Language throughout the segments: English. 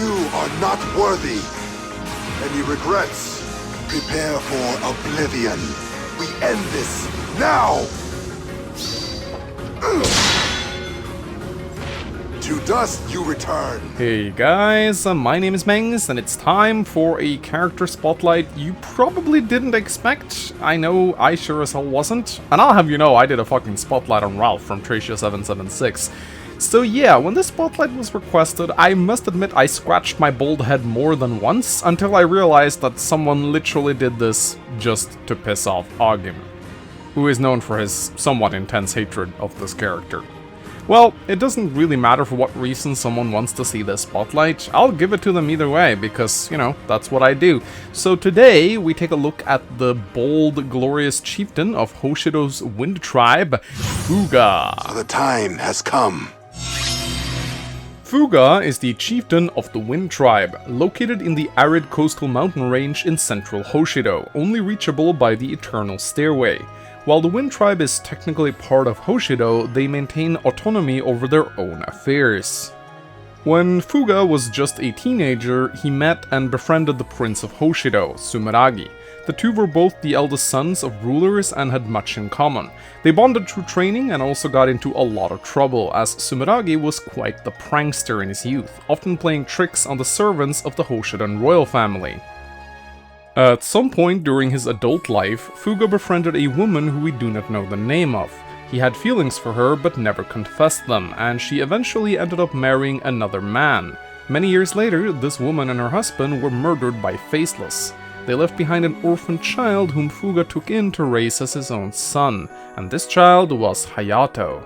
You are not worthy. Any regrets? Prepare for oblivion. We end this now! To dust you return. Hey guys, my name is Mengs, and it's time for a character spotlight you probably didn't expect. I know I sure as hell wasn't. And I'll have you know, I did a fucking spotlight on Ralph from Tracia776. So yeah, when this spotlight was requested, I must admit I scratched my bald head more than once until I realized that someone literally did this just to piss off Ogim, who is known for his somewhat intense hatred of this character. Well, it doesn't really matter for what reason someone wants to see this spotlight. I'll give it to them either way, because, you know, that's what I do. So today, we take a look at the bold, glorious chieftain of Hoshido's Wind Tribe, Fuga. So the time has come. Fuga is the chieftain of the Wind Tribe, located in the arid coastal mountain range in central Hoshido, only reachable by the Eternal Stairway. While the Wind Tribe is technically part of Hoshido, they maintain autonomy over their own affairs. When Fuga was just a teenager, he met and befriended the Prince of Hoshido, Sumeragi. The two were both the eldest sons of rulers and had much in common. They bonded through training and also got into a lot of trouble, as Sumeragi was quite the prankster in his youth, often playing tricks on the servants of the Hoshidan royal family. At some point during his adult life, Fuga befriended a woman who we do not know the name of. He had feelings for her but never confessed them, and she eventually ended up marrying another man. Many years later, this woman and her husband were murdered by Faceless. They left behind an orphan child whom Fuga took in to raise as his own son, and this child was Hayato.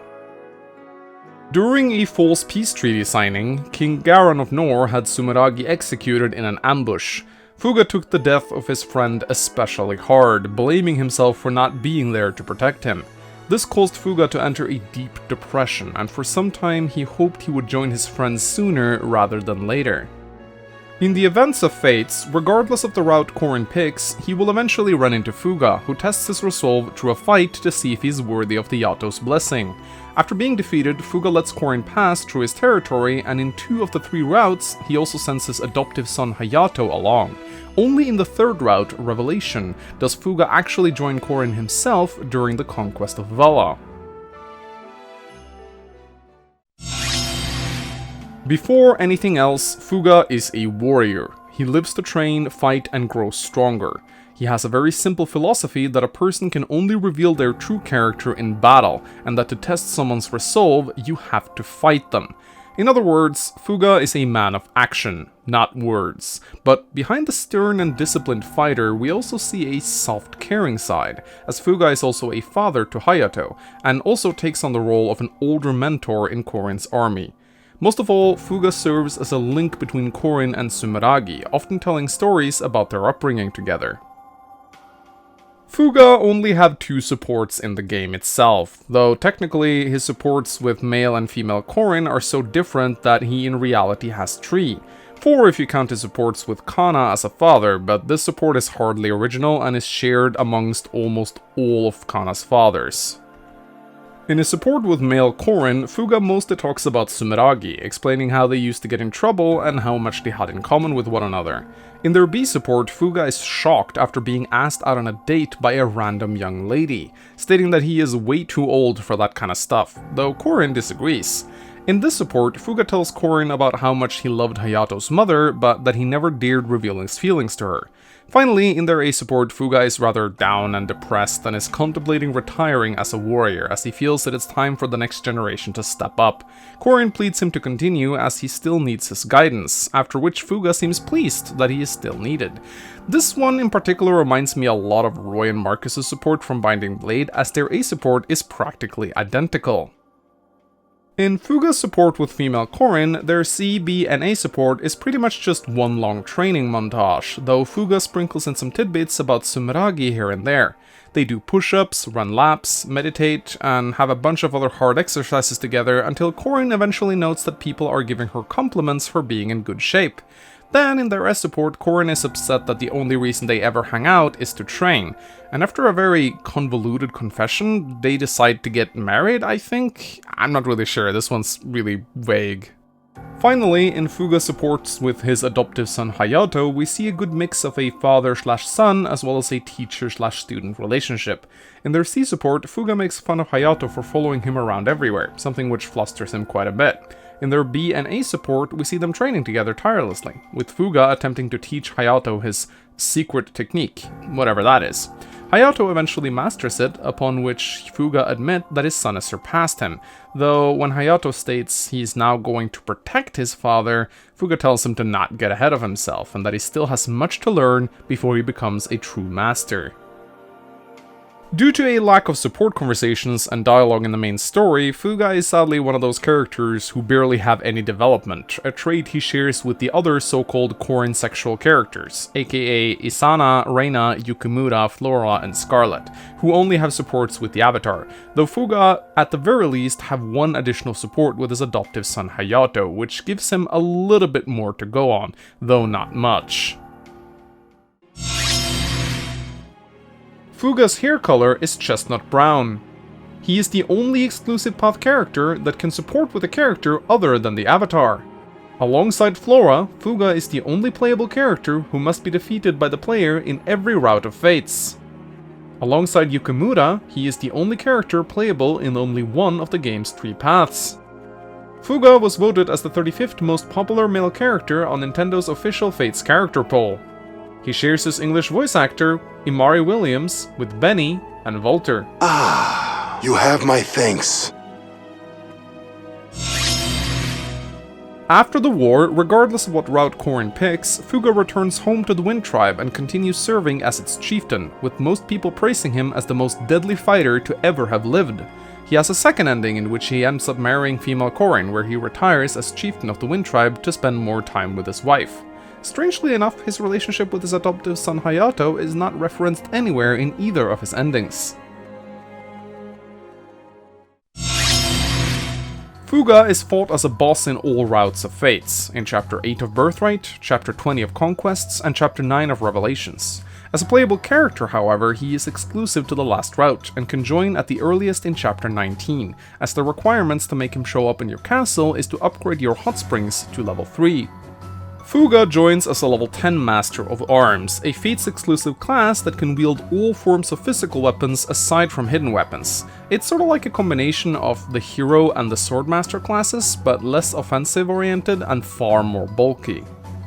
During a false peace treaty signing, King Garon of Nor had Sumeragi executed in an ambush. Fuga took the death of his friend especially hard, blaming himself for not being there to protect him. This caused Fuga to enter a deep depression, and for some time he hoped he would join his friends sooner rather than later. In the events of Fates, regardless of the route Korin picks, he will eventually run into Fuga, who tests his resolve through a fight to see if he's worthy of the Yato's blessing. After being defeated, Fuga lets Korin pass through his territory, and in 2 of the 3 routes, he also sends his adoptive son Hayato along. Only in the 3rd route, Revelation, does Fuga actually join Korin himself during the conquest of Vala. Before anything else, Fuga is a warrior. He lives to train, fight, and grow stronger. He has a very simple philosophy that a person can only reveal their true character in battle, and that to test someone's resolve, you have to fight them. In other words, Fuga is a man of action, not words. But behind the stern and disciplined fighter, we also see a soft, caring side, as Fuga is also a father to Hayato, and also takes on the role of an older mentor in Korin's army. Most of all, Fuga serves as a link between Korin and Sumeragi, often telling stories about their upbringing together. Fuga only had 2 supports in the game itself, though technically his supports with male and female Korin are so different that he in reality has 3. 4 if you count his supports with Kana as a father, but this support is hardly original and is shared amongst almost all of Kana's fathers. In his support with male Korin, Fuga mostly talks about Sumeragi, explaining how they used to get in trouble and how much they had in common with one another. In their B support, Fuga is shocked after being asked out on a date by a random young lady, stating that he is way too old for that kind of stuff, though Korin disagrees. In this support, Fuga tells Korin about how much he loved Hayato's mother, but that he never dared reveal his feelings to her. Finally, in their A support, Fuga is rather down and depressed and is contemplating retiring as a warrior, as he feels that it's time for the next generation to step up. Korin pleads him to continue as he still needs his guidance, after which Fuga seems pleased that he is still needed. This one in particular reminds me a lot of Roy and Marcus's support from Binding Blade, as their A support is practically identical. In Fuga's support with female Korin, their C, B, and A support is pretty much just one long training montage, though Fuga sprinkles in some tidbits about Sumeragi here and there. They do push-ups, run laps, meditate, and have a bunch of other hard exercises together until Korin eventually notes that people are giving her compliments for being in good shape. Then, in their S support, Korin is upset that the only reason they ever hang out is to train, and after a very convoluted confession, they decide to get married, I think? I'm not really sure, this one's really vague. Finally, in Fuga supports with his adoptive son Hayato, we see a good mix of a father/son as well as a teacher/student relationship. In their C support, Fuga makes fun of Hayato for following him around everywhere, something which flusters him quite a bit. In their B and A support, we see them training together tirelessly, with Fuga attempting to teach Hayato his secret technique, whatever that is. Hayato eventually masters it, upon which Fuga admits that his son has surpassed him, though when Hayato states he is now going to protect his father, Fuga tells him to not get ahead of himself and that he still has much to learn before he becomes a true master. Due to a lack of support conversations and dialogue in the main story, Fuga is sadly one of those characters who barely have any development, a trait he shares with the other so-called Korin sexual characters, aka Isana, Reina, Yukimura, Flora, and Scarlet, who only have supports with the Avatar, though Fuga, at the very least, have one additional support with his adoptive son Hayato, which gives him a little bit more to go on, though not much. Fuga's hair color is chestnut brown. He is the only exclusive path character that can support with a character other than the Avatar. Alongside Flora, Fuga is the only playable character who must be defeated by the player in every route of Fates. Alongside Yukimura, he is the only character playable in only one of the game's 3 paths. Fuga was voted as the 35th most popular male character on Nintendo's official Fates character poll. He shares his English voice actor, Imari Williams, with Benny and Volter. Ah, you have my thanks. After the war, regardless of what route Korin picks, Fuga returns home to the Wind Tribe and continues serving as its chieftain, with most people praising him as the most deadly fighter to ever have lived. He has a second ending in which he ends up marrying female Korin, where he retires as chieftain of the Wind Tribe to spend more time with his wife. Strangely enough, his relationship with his adoptive son Hayato is not referenced anywhere in either of his endings. Fuga is fought as a boss in all routes of Fates, in Chapter 8 of Birthright, Chapter 20 of Conquests, and Chapter 9 of Revelations. As a playable character, however, he is exclusive to the last route, and can join at the earliest in Chapter 19, as the requirements to make him show up in your castle is to upgrade your hot springs to level 3. Fuga joins as a level 10 Master of Arms, a Fates-exclusive class that can wield all forms of physical weapons aside from hidden weapons. It's sort of like a combination of the Hero and the Swordmaster classes, but less offensive-oriented and far more bulky.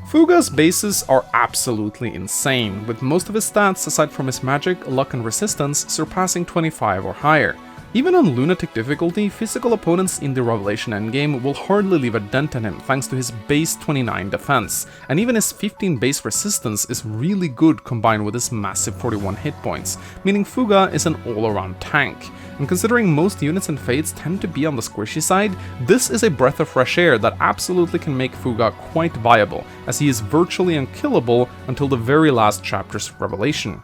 Fuga's bases are absolutely insane, with most of his stats, aside from his magic, luck and resistance, surpassing 25 or higher. Even on Lunatic difficulty, physical opponents in the Revelation endgame will hardly leave a dent in him thanks to his base 29 defense, and even his 15 base resistance is really good combined with his massive 41 hit points, meaning Fuga is an all-around tank. And considering most units in Fates tend to be on the squishy side, this is a breath of fresh air that absolutely can make Fuga quite viable, as he is virtually unkillable until the very last chapter's Revelation.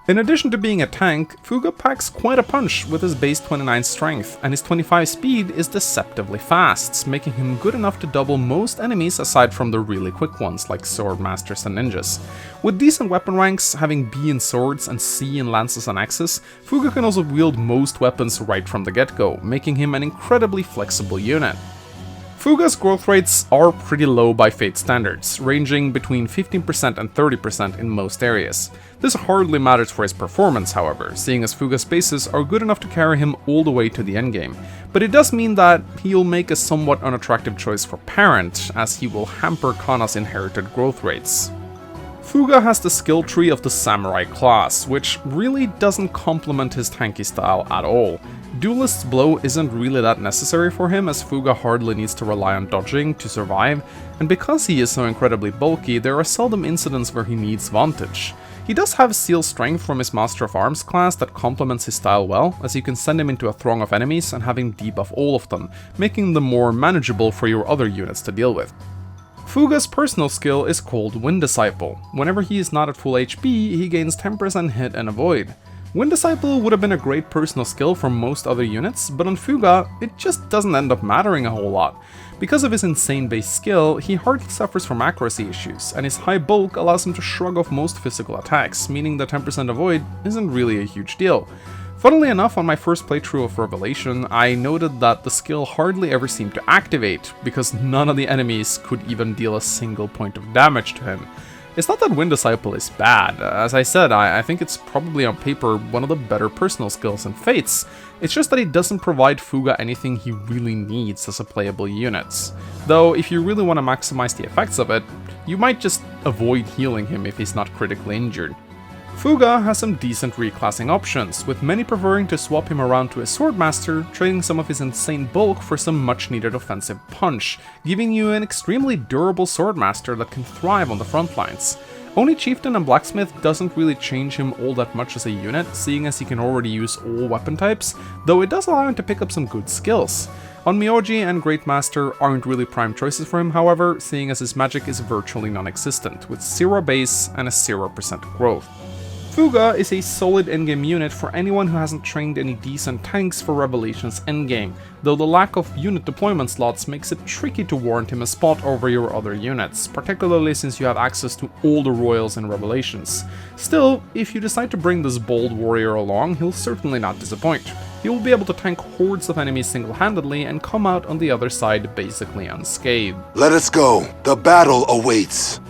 In addition to being a tank, Fuga packs quite a punch with his base 29 strength, and his 25 speed is deceptively fast, making him good enough to double most enemies aside from the really quick ones like sword masters and ninjas. With decent weapon ranks, having B in swords and C in lances and axes, Fuga can also wield most weapons right from the get-go, making him an incredibly flexible unit. Fuga's growth rates are pretty low by Fate standards, ranging between 15% and 30% in most areas. This hardly matters for his performance, however, seeing as Fuga's bases are good enough to carry him all the way to the endgame, but it does mean that he'll make a somewhat unattractive choice for Parent, as he will hamper Kana's inherited growth rates. Fuga has the skill tree of the Samurai class, which really doesn't complement his tanky style at all. Duelist's Blow isn't really that necessary for him, as Fuga hardly needs to rely on dodging to survive, and because he is so incredibly bulky, there are seldom incidents where he needs Vantage. He does have Seal Strength from his Master of Arms class that complements his style well, as you can send him into a throng of enemies and have him debuff all of them, making them more manageable for your other units to deal with. Fuga's personal skill is called Wind Disciple. Whenever he is not at full HP, he gains 10% hit and avoid. Wind Disciple would have been a great personal skill for most other units, but on Fuga, it just doesn't end up mattering a whole lot. Because of his insane base skill, he hardly suffers from accuracy issues, and his high bulk allows him to shrug off most physical attacks, meaning that 10% avoid isn't really a huge deal. Funnily enough, on my first playthrough of Revelation, I noted that the skill hardly ever seemed to activate, because none of the enemies could even deal a single point of damage to him. It's not that Wind Disciple is bad. As I said, I think it's probably on paper one of the better personal skills in Fates. It's just that he doesn't provide Fuga anything he really needs as a playable unit. Though, if you really want to maximize the effects of it, you might just avoid healing him if he's not critically injured. Fuga has some decent reclassing options, with many preferring to swap him around to a Swordmaster, trading some of his insane bulk for some much needed offensive punch, giving you an extremely durable Swordmaster that can thrive on the front lines. Only Chieftain and Blacksmith doesn't really change him all that much as a unit, seeing as he can already use all weapon types, though it does allow him to pick up some good skills. Onmyoji and Great Master aren't really prime choices for him, however, seeing as his magic is virtually non-existent, with 0 base and a 0% growth. Fuga is a solid endgame unit for anyone who hasn't trained any decent tanks for Revelation's endgame, though the lack of unit deployment slots makes it tricky to warrant him a spot over your other units, particularly since you have access to all the royals in Revelations. Still, if you decide to bring this bold warrior along, he'll certainly not disappoint. He will be able to tank hordes of enemies single-handedly and come out on the other side basically unscathed. Let us go. The battle awaits.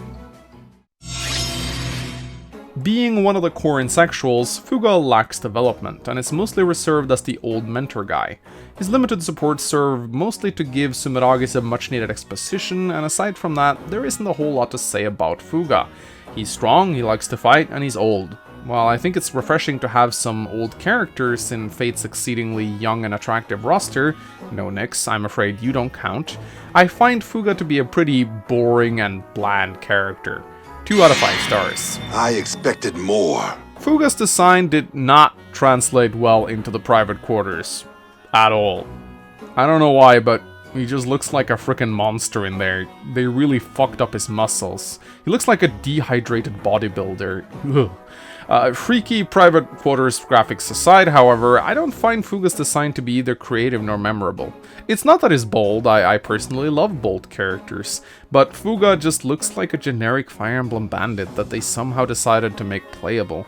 Being one of the core insexuals, Fuga lacks development, and is mostly reserved as the old mentor guy. His limited supports serve mostly to give Sumeragi some much needed exposition, and aside from that, there isn't a whole lot to say about Fuga. He's strong, he likes to fight, and he's old. While I think it's refreshing to have some old characters in Fate's exceedingly young and attractive roster, no Nyx, I'm afraid you don't count, I find Fuga to be a pretty boring and bland character. 2 out of 5 stars. I expected more. Fuga's design did not translate well into the private quarters. At all. I don't know why, but he just looks like a frickin' monster in there. They really fucked up his muscles. He looks like a dehydrated bodybuilder. Ugh. Freaky private quarters graphics aside, however, I don't find Fuga's design to be either creative nor memorable. It's not that he's bold, I personally love bold characters, but Fuga just looks like a generic Fire Emblem bandit that they somehow decided to make playable.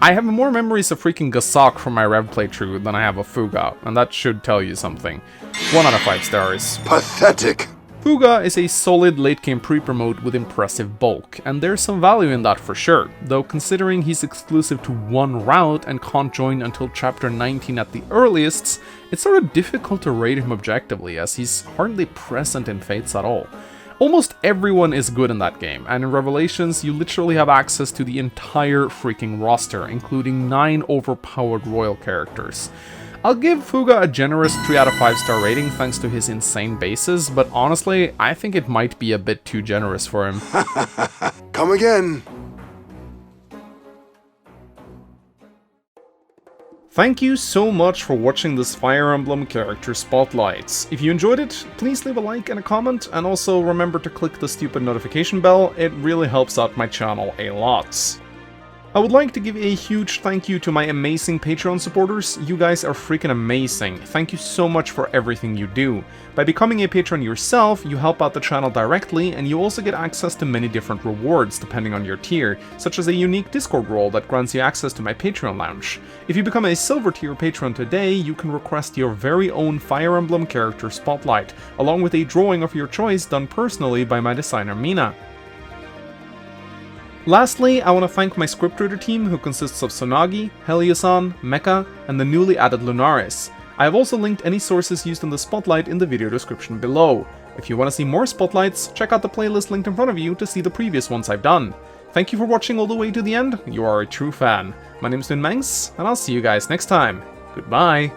I have more memories of freaking Gasak from my Rev playthrough than I have of Fuga, and that should tell you something. 1 out of 5 stars. Pathetic. Fuga is a solid late-game pre-promote with impressive bulk, and there's some value in that for sure, though considering he's exclusive to one route and can't join until chapter 19 at the earliest, it's sort of difficult to rate him objectively, as he's hardly present in Fates at all. Almost everyone is good in that game, and in Revelations you literally have access to the entire freaking roster, including 9 overpowered royal characters. I'll give Fuga a generous 3 out of 5 star rating thanks to his insane bases, but honestly, I think it might be a bit too generous for him. Come again. Thank you so much for watching this Fire Emblem character spotlight. If you enjoyed it, please leave a like and a comment, and also remember to click the stupid notification bell, it really helps out my channel a lot. I would like to give a huge thank you to my amazing Patreon supporters. You guys are freaking amazing. Thank you so much for everything you do. By becoming a patron yourself, you help out the channel directly, and you also get access to many different rewards depending on your tier, such as a unique Discord role that grants you access to my Patreon lounge. If you become a silver tier patron today, you can request your very own Fire Emblem character spotlight, along with a drawing of your choice done personally by my designer Mina. Lastly, I want to thank my scriptwriter team, who consists of Sonagi, Heliosan, Mecha, and the newly added Lunaris. I have also linked any sources used in the spotlight in the video description below. If you want to see more spotlights, check out the playlist linked in front of you to see the previous ones I've done. Thank you for watching all the way to the end, you are a true fan. My name is Mangs, and I'll see you guys next time. Goodbye!